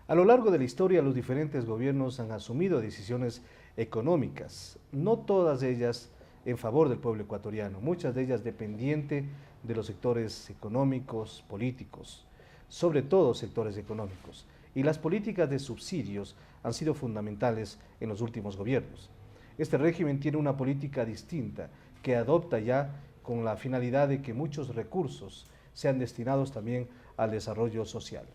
A lo largo de la historia, los diferentes gobiernos han asumido decisiones económicas, no todas ellas en favor del pueblo ecuatoriano, muchas de ellas dependientes de los sectores económicos, políticos, sobre todo sectores económicos. Y las políticas de subsidios han sido fundamentales en los últimos gobiernos. Este régimen tiene una política distinta que adopta ya con la finalidad de que muchos recursos sean destinados también al desarrollo social.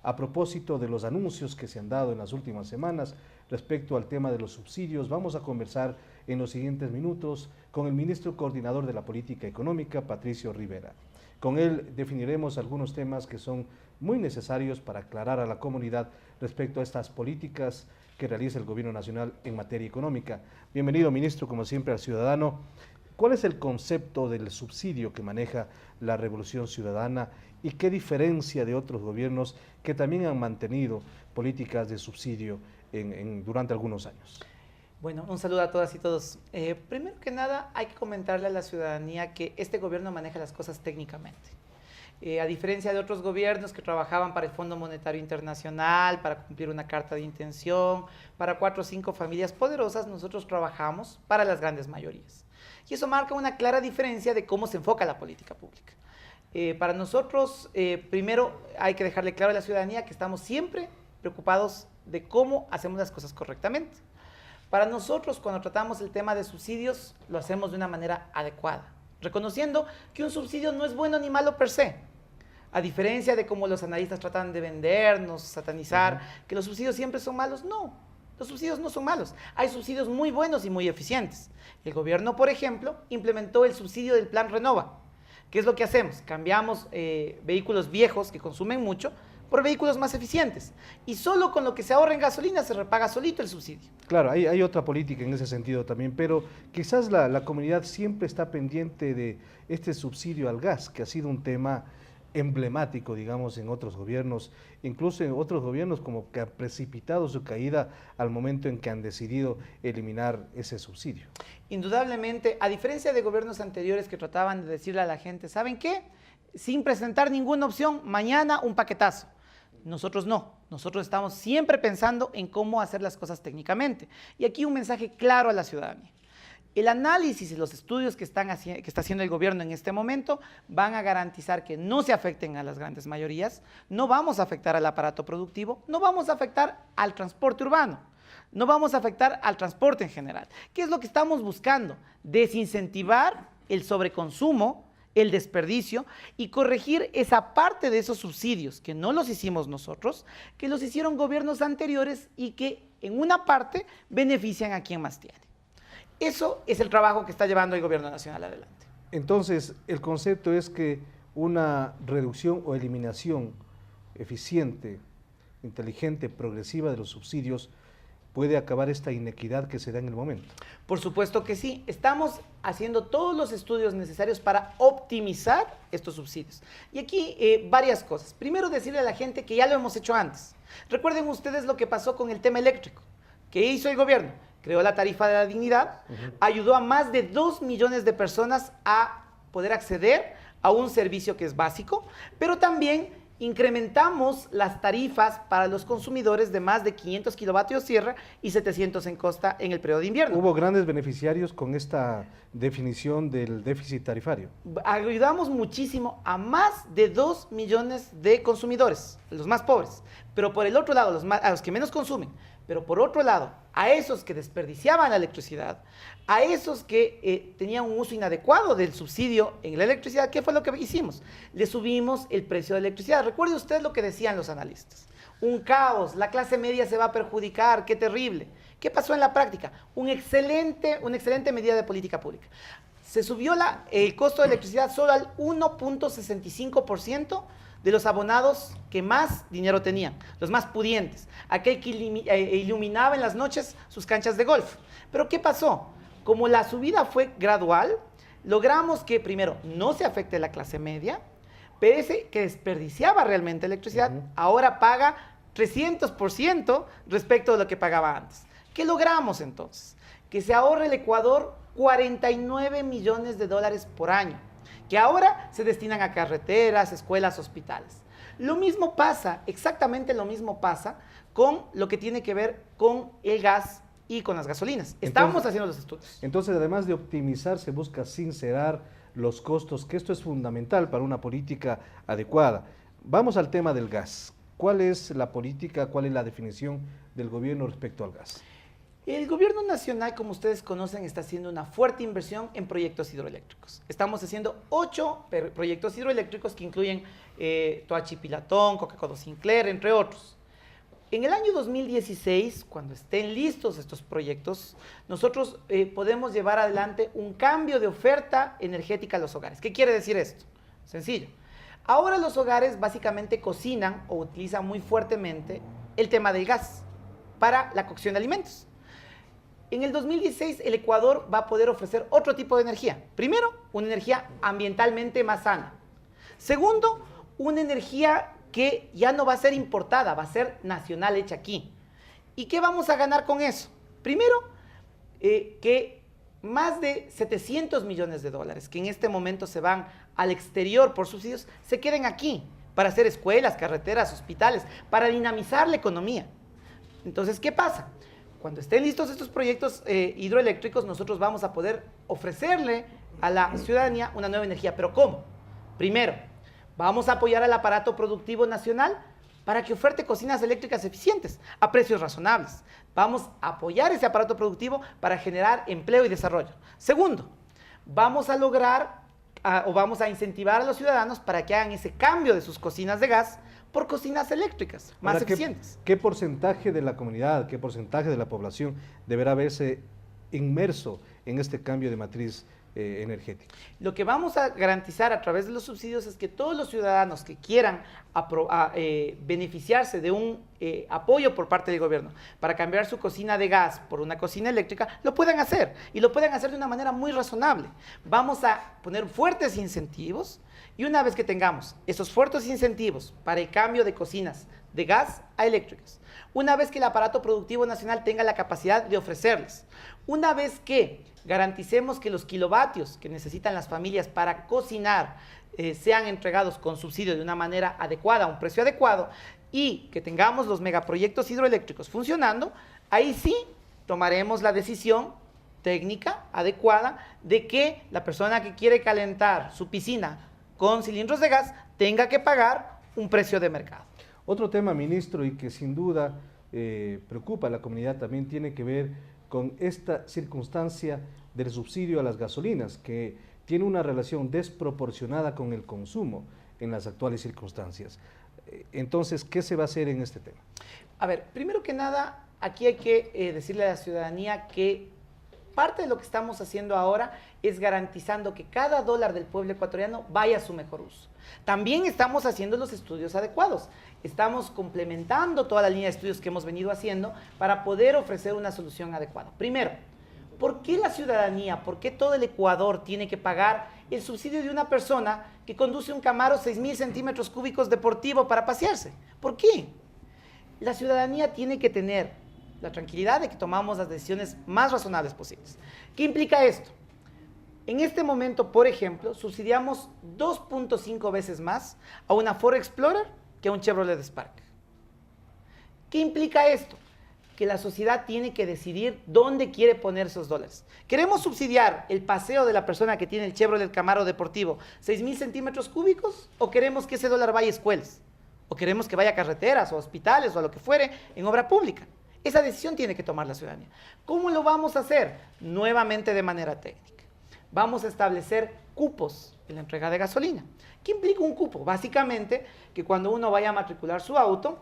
A propósito de los anuncios que se han dado en las últimas semanas respecto al tema de los subsidios, vamos a conversar en los siguientes minutos con el ministro coordinador de la política económica, Patricio Rivera. Con él definiremos algunos temas que son muy necesarios para aclarar a la comunidad respecto a estas políticas que realiza el Gobierno Nacional en materia económica. Bienvenido, ministro, como siempre, al Ciudadano. ¿Cuál es el concepto del subsidio que maneja la Revolución Ciudadana y qué diferencia de otros gobiernos que también han mantenido políticas de subsidio durante algunos años? Bueno, un saludo a todas y todos. Primero que nada, hay que comentarle a la ciudadanía que este gobierno maneja las cosas técnicamente. A diferencia de otros gobiernos que trabajaban para el Fondo Monetario Internacional, para cumplir una carta de intención, para 4 o 5 familias poderosas, nosotros trabajamos para las grandes mayorías. Y eso marca una clara diferencia de cómo se enfoca la política pública. Para nosotros, primero hay que dejarle claro a la ciudadanía que estamos siempre preocupados de cómo hacemos las cosas correctamente. Para nosotros, cuando tratamos el tema de subsidios, lo hacemos de una manera adecuada, reconociendo que un subsidio no es bueno ni malo per se. A diferencia de cómo los analistas tratan de vendernos, satanizar, que los subsidios siempre son malos, no. Los subsidios no son malos. Hay subsidios muy buenos y muy eficientes. El gobierno, por ejemplo, implementó el subsidio del Plan Renova. ¿Qué es lo que hacemos? Cambiamos vehículos viejos que consumen mucho por vehículos más eficientes. Y solo con lo que se ahorra en gasolina se repaga solito el subsidio. Claro, hay otra política en ese sentido también, pero quizás la comunidad siempre está pendiente de este subsidio al gas, que ha sido un tema emblemático, digamos, en otros gobiernos, incluso en otros gobiernos como que ha precipitado su caída al momento en que han decidido eliminar ese subsidio. Indudablemente, a diferencia de gobiernos anteriores que trataban de decirle a la gente, ¿saben qué? Sin presentar ninguna opción, mañana un paquetazo. Nosotros no, nosotros estamos siempre pensando en cómo hacer las cosas técnicamente. Y aquí un mensaje claro a la ciudadanía. El análisis y los estudios que está haciendo el gobierno en este momento van a garantizar que no se afecten a las grandes mayorías, no vamos a afectar al aparato productivo, no vamos a afectar al transporte urbano, no vamos a afectar al transporte en general. ¿Qué es lo que estamos buscando? Desincentivar el sobreconsumo, el desperdicio y corregir esa parte de esos subsidios que no los hicimos nosotros, que los hicieron gobiernos anteriores y que en una parte benefician a quien más tiene. Eso es el trabajo que está llevando el Gobierno Nacional adelante. Entonces, el concepto es que una reducción o eliminación eficiente, inteligente, progresiva de los subsidios puede acabar esta inequidad que se da en el momento. Por supuesto que sí. Estamos haciendo todos los estudios necesarios para optimizar estos subsidios. Y aquí varias cosas. Primero, decirle a la gente que ya lo hemos hecho antes. Recuerden ustedes lo que pasó con el tema eléctrico. ¿Qué hizo el gobierno? Creó la tarifa de la dignidad, ayudó a más de 2 millones de personas a poder acceder a un servicio que es básico, pero también incrementamos las tarifas para los consumidores de más de 500 kilovatios sierra y 700 en costa en el periodo de invierno. ¿Hubo grandes beneficiarios con esta definición del déficit tarifario? Ayudamos muchísimo a más de 2 millones de consumidores, los más pobres, pero por el otro lado, a los que menos consumen. Pero por otro lado, a esos que desperdiciaban la electricidad, a esos que tenían un uso inadecuado del subsidio en la electricidad, ¿qué fue lo que hicimos? Le subimos el precio de la electricidad. Recuerde usted lo que decían los analistas. Un caos, la clase media se va a perjudicar, qué terrible. ¿Qué pasó en la práctica? Una excelente medida de política pública. Se subió el costo de electricidad solo al 1.65% de los abonados que más dinero tenían, los más pudientes, aquel que iluminaba en las noches sus canchas de golf. Pero ¿qué pasó? Como la subida fue gradual, logramos que primero no se afecte la clase media, pero ese que desperdiciaba realmente electricidad, ahora paga 300% respecto de lo que pagaba antes. ¿Qué logramos entonces? Que se ahorre el Ecuador 49 millones de dólares por año, que ahora se destinan a carreteras, escuelas, hospitales. Lo mismo pasa, exactamente lo mismo pasa con lo que tiene que ver con el gas y con las gasolinas. Estamos haciendo los estudios. Entonces, además de optimizar, se busca sincerar los costos, que esto es fundamental para una política adecuada. Vamos al tema del gas. ¿Cuál es la política, cuál es la definición del gobierno respecto al gas? El gobierno nacional, como ustedes conocen, está haciendo una fuerte inversión en proyectos hidroeléctricos. Estamos haciendo 8 proyectos hidroeléctricos que incluyen Toachi Pilatón, Coca-Cola Sinclair, entre otros. En el año 2016, cuando estén listos estos proyectos, nosotros podemos llevar adelante un cambio de oferta energética a los hogares. ¿Qué quiere decir esto? Sencillo. Ahora los hogares básicamente cocinan o utilizan muy fuertemente el tema del gas para la cocción de alimentos. En el 2016 el Ecuador va a poder ofrecer otro tipo de energía. Primero, una energía ambientalmente más sana. Segundo, una energía que ya no va a ser importada, va a ser nacional, hecha aquí. ¿Y qué vamos a ganar con eso? Primero, que más de 700 millones de dólares que en este momento se van al exterior por subsidios, se queden aquí para hacer escuelas, carreteras, hospitales, para dinamizar la economía. Entonces, ¿qué pasa? Cuando estén listos estos proyectos hidroeléctricos, nosotros vamos a poder ofrecerle a la ciudadanía una nueva energía. ¿Pero cómo? Primero, vamos a apoyar al aparato productivo nacional para que oferte cocinas eléctricas eficientes a precios razonables. Vamos a apoyar ese aparato productivo para generar empleo y desarrollo. Segundo, vamos a lograr o vamos a incentivar a los ciudadanos para que hagan ese cambio de sus cocinas de gas por cocinas eléctricas más eficientes. ¿Qué porcentaje de la comunidad, qué porcentaje de la población deberá verse inmerso en este cambio de matriz energética? Lo que vamos a garantizar a través de los subsidios es que todos los ciudadanos que quieran beneficiarse de un apoyo por parte del gobierno para cambiar su cocina de gas por una cocina eléctrica, lo puedan hacer y lo puedan hacer de una manera muy razonable. Vamos a poner fuertes incentivos y una vez que tengamos esos fuertes incentivos para el cambio de cocinas de gas a eléctricas, una vez que el aparato productivo nacional tenga la capacidad de ofrecerles, una vez que garanticemos que los kilovatios que necesitan las familias para cocinar sean entregados con subsidio de una manera adecuada, a un precio adecuado, y que tengamos los megaproyectos hidroeléctricos funcionando, ahí sí tomaremos la decisión técnica adecuada de que la persona que quiere calentar su piscina con cilindros de gas tenga que pagar un precio de mercado. Otro tema, ministro, y que sin duda preocupa a la comunidad también tiene que ver con esta circunstancia del subsidio a las gasolinas, que tiene una relación desproporcionada con el consumo en las actuales circunstancias. Entonces, ¿qué se va a hacer en este tema? A ver, primero que nada, aquí hay que decirle a la ciudadanía que parte de lo que estamos haciendo ahora es garantizando que cada dólar del pueblo ecuatoriano vaya a su mejor uso. También estamos haciendo los estudios adecuados. Estamos complementando toda la línea de estudios que hemos venido haciendo para poder ofrecer una solución adecuada. Primero, ¿por qué la ciudadanía, por qué todo el Ecuador tiene que pagar el subsidio de una persona que conduce un Camaro 6.000 centímetros cúbicos deportivo para pasearse? ¿Por qué? La ciudadanía tiene que tener la tranquilidad de que tomamos las decisiones más razonables posibles. ¿Qué implica esto? En este momento, por ejemplo, subsidiamos 2.5 veces más a una Ford Explorer que a un Chevrolet Spark. ¿Qué implica esto? Que la sociedad tiene que decidir dónde quiere poner esos dólares. ¿Queremos subsidiar el paseo de la persona que tiene el Chevrolet Camaro deportivo 6.000 centímetros cúbicos o queremos que ese dólar vaya a escuelas? ¿O queremos que vaya a carreteras o hospitales o a lo que fuere en obra pública? Esa decisión tiene que tomar la ciudadanía. ¿Cómo lo vamos a hacer? Nuevamente de manera técnica. Vamos a establecer cupos en la entrega de gasolina. ¿Qué implica un cupo? Básicamente que cuando uno vaya a matricular su auto,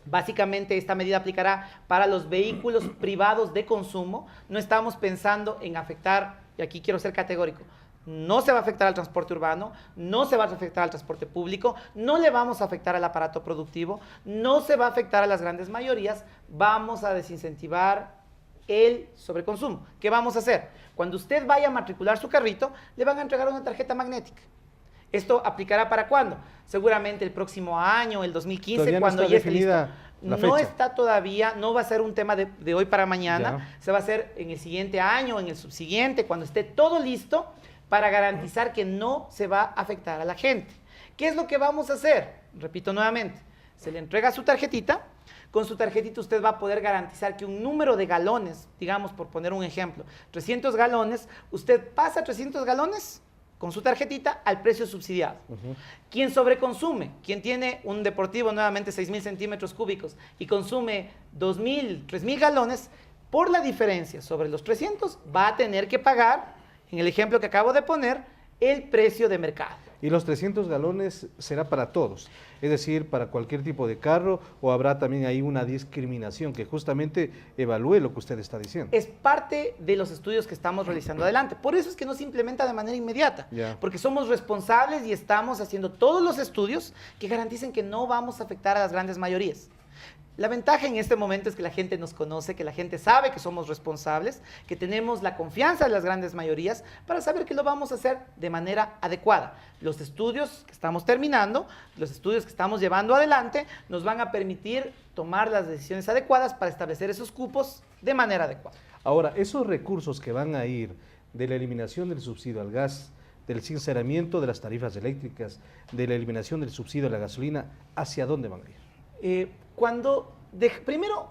básicamente esta medida aplicará para los vehículos privados de consumo. No estamos pensando en afectar, y aquí quiero ser categórico, no se va a afectar al transporte urbano, no se va a afectar al transporte público, no le vamos a afectar al aparato productivo, no se va a afectar a las grandes mayorías, vamos a desincentivar el sobreconsumo. ¿Qué vamos a hacer? Cuando usted vaya a matricular su carrito, le van a entregar una tarjeta magnética. ¿Esto aplicará para cuándo? Seguramente el próximo año, el 2015, todavía cuando no está ya esté listo. La no fecha. Está todavía, no va a ser un tema de hoy para mañana, Ya. se va a hacer en el siguiente año, en el subsiguiente, cuando esté todo listo para garantizar que no se va a afectar a la gente. ¿Qué es lo que vamos a hacer? Repito nuevamente, se le entrega su tarjetita. Con su tarjetita usted va a poder garantizar que un número de galones, digamos por poner un ejemplo, 300 galones, usted pasa 300 galones con su tarjetita al precio subsidiado. Quien sobreconsume, quien tiene un deportivo nuevamente 6.000 centímetros cúbicos y consume 2.000, 3.000 galones, por la diferencia sobre los 300 va a tener que pagar, en el ejemplo que acabo de poner, el precio de mercado. Y los 300 galones será para todos, es decir, para cualquier tipo de carro, o habrá también ahí una discriminación que justamente evalúe lo que usted está diciendo. Es parte de los estudios que estamos realizando adelante. Por eso es que no se implementa de manera inmediata, porque somos responsables y estamos haciendo todos los estudios que garanticen que no vamos a afectar a las grandes mayorías. La ventaja en este momento es que la gente nos conoce, que la gente sabe que somos responsables, que tenemos la confianza de las grandes mayorías para saber que lo vamos a hacer de manera adecuada. Los estudios que estamos terminando, los estudios que estamos llevando adelante, nos van a permitir tomar las decisiones adecuadas para establecer esos cupos de manera adecuada. Ahora, esos recursos que van a ir de la eliminación del subsidio al gas, del sinceramiento de las tarifas eléctricas, de la eliminación del subsidio a la gasolina, ¿hacia dónde van a ir? Primero,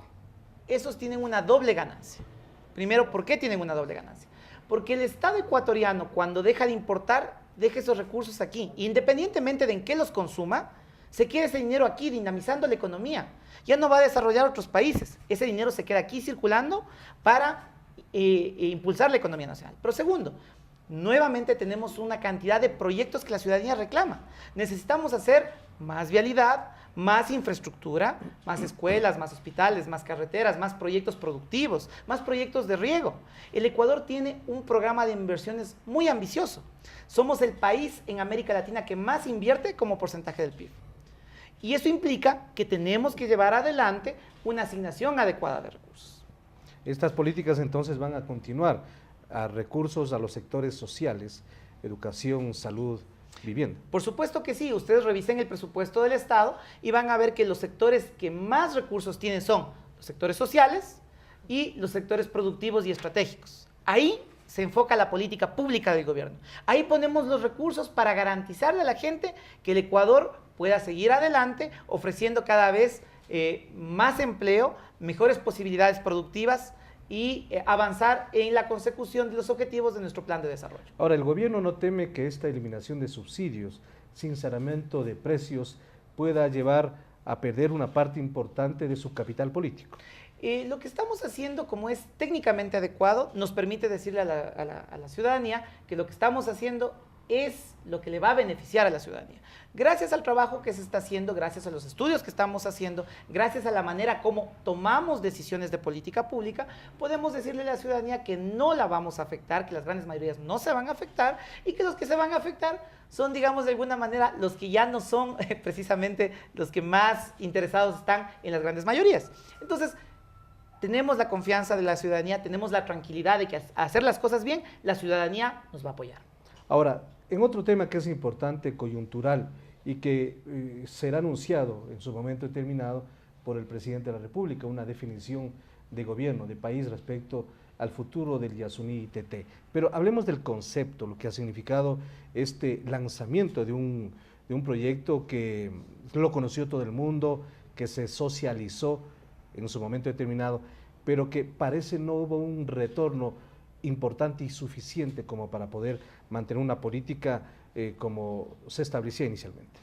esos tienen una doble ganancia. Primero, ¿por qué tienen una doble ganancia? Porque el Estado ecuatoriano, cuando deja de importar, deja esos recursos aquí. Independientemente de en qué los consuma, se queda ese dinero aquí dinamizando la economía. Ya no va a desarrollar otros países. Ese dinero se queda aquí circulando para impulsar la economía nacional. Pero segundo, nuevamente tenemos una cantidad de proyectos que la ciudadanía reclama. Necesitamos hacer más vialidad, más infraestructura, más escuelas, más hospitales, más carreteras, más proyectos productivos, más proyectos de riego. El Ecuador tiene un programa de inversiones muy ambicioso. Somos el país en América Latina que más invierte como porcentaje del PIB. Y eso implica que tenemos que llevar adelante una asignación adecuada de recursos. Estas políticas entonces van a continuar a recursos a los sectores sociales, educación, salud, vivienda. Por supuesto que sí, ustedes revisen el presupuesto del Estado y van a ver que los sectores que más recursos tienen son los sectores sociales y los sectores productivos y estratégicos. Ahí se enfoca la política pública del gobierno. Ahí ponemos los recursos para garantizarle a la gente que el Ecuador pueda seguir adelante ofreciendo cada vez más empleo, mejores posibilidades productivas y avanzar en la consecución de los objetivos de nuestro plan de desarrollo. Ahora, ¿el gobierno no teme que esta eliminación de subsidios, sinceramiento de precios, pueda llevar a perder una parte importante de su capital político? Lo que estamos haciendo, como es técnicamente adecuado, nos permite decirle a la ciudadanía que lo que estamos haciendo es lo que le va a beneficiar a la ciudadanía. Gracias al trabajo que se está haciendo, gracias a los estudios que estamos haciendo, gracias a la manera como tomamos decisiones de política pública, podemos decirle a la ciudadanía que no la vamos a afectar, que las grandes mayorías no se van a afectar y que los que se van a afectar son, digamos, de alguna manera los que ya no son precisamente los que más interesados están en las grandes mayorías. Entonces, tenemos la confianza de la ciudadanía, tenemos la tranquilidad de que al hacer las cosas bien, la ciudadanía nos va a apoyar. Ahora, en otro tema que es importante, coyuntural, y que será anunciado en su momento determinado por el presidente de la República, una definición de gobierno, de país respecto al futuro del Yasuní ITT. Pero hablemos del concepto, lo que ha significado este lanzamiento de un proyecto que lo conoció todo el mundo, que se socializó en su momento determinado, pero que parece no hubo un retorno importante y suficiente como para poder mantener una política como se establecía inicialmente.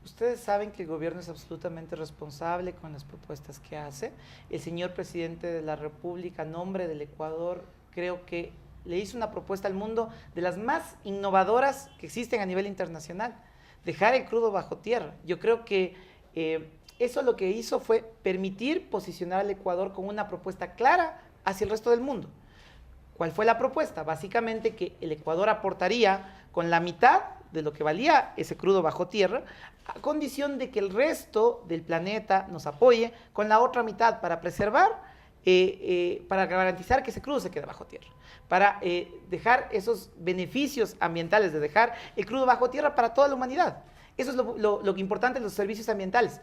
Ustedes saben que el gobierno es absolutamente responsable con las propuestas que hace. El señor presidente de la República, a nombre del Ecuador, creo que le hizo una propuesta al mundo de las más innovadoras que existen a nivel internacional, dejar el crudo bajo tierra. Yo creo que eso lo que hizo fue permitir posicionar al Ecuador con una propuesta clara hacia el resto del mundo. ¿Cuál fue la propuesta? Básicamente que el Ecuador aportaría con la mitad de lo que valía ese crudo bajo tierra, a condición de que el resto del planeta nos apoye con la otra mitad para preservar, para garantizar que ese crudo se quede bajo tierra, para dejar esos beneficios ambientales de dejar el crudo bajo tierra para toda la humanidad. Eso es lo importante de los servicios ambientales.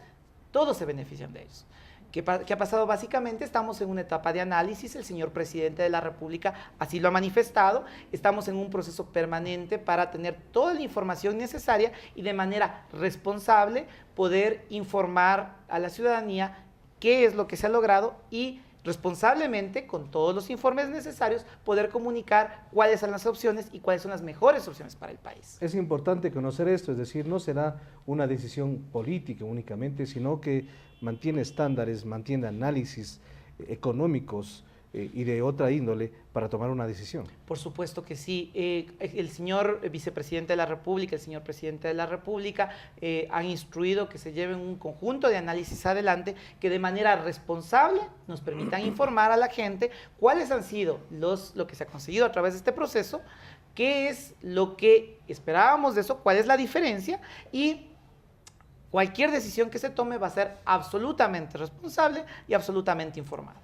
Todos se benefician de ellos. ¿Qué ha pasado? Básicamente estamos en una etapa de análisis, el señor presidente de la República así lo ha manifestado, estamos en un proceso permanente para tener toda la información necesaria y de manera responsable poder informar a la ciudadanía qué es lo que se ha logrado y responsablemente, con todos los informes necesarios, poder comunicar cuáles son las opciones y cuáles son las mejores opciones para el país. Es importante conocer esto, es decir, no será una decisión política únicamente, sino que mantiene estándares, mantiene análisis económicos y de otra índole para tomar una decisión. Por supuesto que sí. El señor vicepresidente de la República, el señor presidente de la República han instruido que se lleven un conjunto de análisis adelante que de manera responsable nos permitan informar a la gente cuáles han sido lo que se ha conseguido a través de este proceso, qué es lo que esperábamos de eso, cuál es la diferencia y cualquier decisión que se tome va a ser absolutamente responsable y absolutamente informada.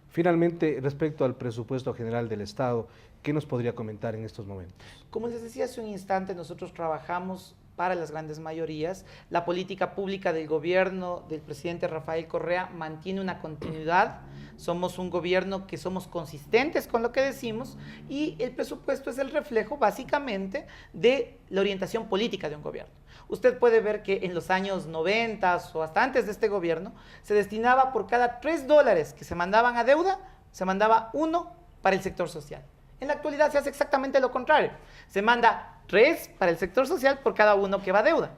Finalmente, respecto al presupuesto general del Estado, ¿qué nos podría comentar en estos momentos? Como les decía hace un instante, nosotros trabajamos para las grandes mayorías. La política pública del gobierno del presidente Rafael Correa mantiene una continuidad. Somos un gobierno que somos consistentes con lo que decimos y el presupuesto es el reflejo básicamente de la orientación política de un gobierno. Usted puede ver que en los años 90 o hasta antes de este gobierno se destinaba por cada $3 que se mandaban a deuda, se mandaba 1 para el sector social. En la actualidad se hace exactamente lo contrario. Se manda 3 para el sector social por cada 1 que va a deuda.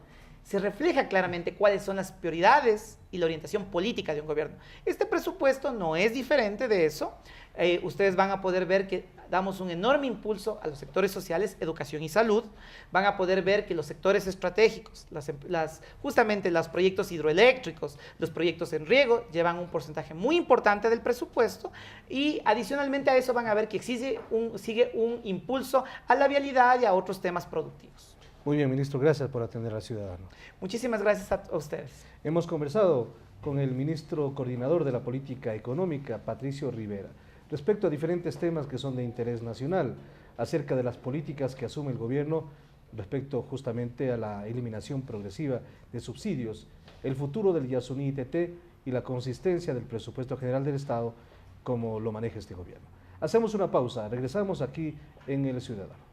Se refleja claramente cuáles son las prioridades y la orientación política de un gobierno. Este presupuesto no es diferente de eso. Ustedes van a poder ver que damos un enorme impulso a los sectores sociales, educación y salud. Van a poder ver que los sectores estratégicos, justamente los proyectos hidroeléctricos, los proyectos en riego, llevan un porcentaje muy importante del presupuesto y adicionalmente a eso van a ver que sigue un impulso a la vialidad y a otros temas productivos. Muy bien, ministro, gracias por atender al ciudadano. Muchísimas gracias a ustedes. Hemos conversado con el ministro coordinador de la política económica, Patricio Rivera, respecto a diferentes temas que son de interés nacional, acerca de las políticas que asume el gobierno respecto justamente a la eliminación progresiva de subsidios, el futuro del Yasuní ITT y la consistencia del presupuesto general del Estado como lo maneja este gobierno. Hacemos una pausa, regresamos aquí en El Ciudadano.